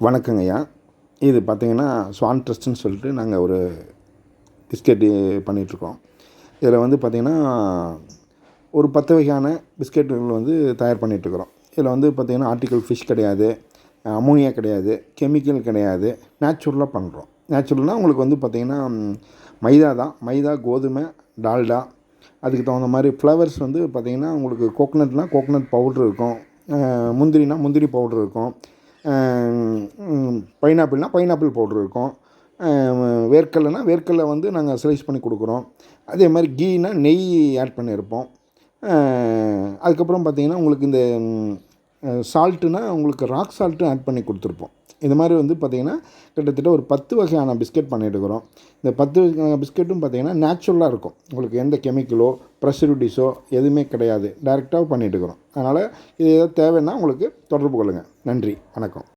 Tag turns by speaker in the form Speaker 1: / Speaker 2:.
Speaker 1: வணக்கங்கய்யா. இது பார்த்தீங்கன்னா, ஸ்வான் ட்ரஸ்ட்டுன்னு சொல்லிட்டு நாங்கள் ஒரு பிஸ்கெட்டு பண்ணிகிட்ருக்கோம். இதில் வந்து பார்த்தீங்கன்னா, ஒரு 10 வகையான பிஸ்கெட்டுகள் வந்து தயார் பண்ணிகிட்ருக்குறோம். இதில் வந்து பார்த்தீங்கன்னா, ஆர்ட்டிகல் ஃபிஷ் கிடையாது, அமோனியா கிடையாது, கெமிக்கல் கிடையாது, நேச்சுரலாக பண்ணுறோம். நேச்சுரல்னால் உங்களுக்கு வந்து பார்த்தீங்கன்னா, மைதா தான். மைதா, கோதுமை, டால்டா, அதுக்கு தகுந்த மாதிரி ஃப்ளவர்ஸ் வந்து பார்த்தீங்கன்னா, உங்களுக்கு கோகனட்னால் கோகனட் பவுட்ரு இருக்கும், முந்திரினா முந்திரி பவுட்ரு இருக்கும், பைனாப்பிள்னால் பைனாப்பிள் பவுட்ரு இருக்கும், வேர்க்கடலைனா வேர்க்கடலை வந்து நாங்கள் ஸ்லைஸ் பண்ணி கொடுக்குறோம். அதே மாதிரி கீனா நெய் ஆட் பண்ணியிருப்போம். அதுக்கப்புறம் பார்த்திங்கன்னா உங்களுக்கு இந்த சால்ட்டுனா உங்களுக்கு ராக் சால்ட்டும் ஆட் பண்ணி கொடுத்துருப்போம். இது மாதிரி வந்து பார்த்திங்கன்னா கிட்டத்தட்ட ஒரு 10 வகையான பிஸ்கெட் பண்ணிட்டுருக்குறோம். இந்த 10 வகையான பிஸ்கெட்டும் பார்த்திங்கன்னா நேச்சுரலாக இருக்கும். உங்களுக்கு எந்த கெமிக்கலோ ப்ரெசர்வேட்டிவ்ஸோ எதுவுமே கிடையாது. டைரெக்டாக பண்ணிட்டுருக்குறோம். அதனால் இது ஏதாவது தேவைன்னா உங்களுக்கு தொடர்பு கொள்ளுங்கள். நன்றி, வணக்கம்.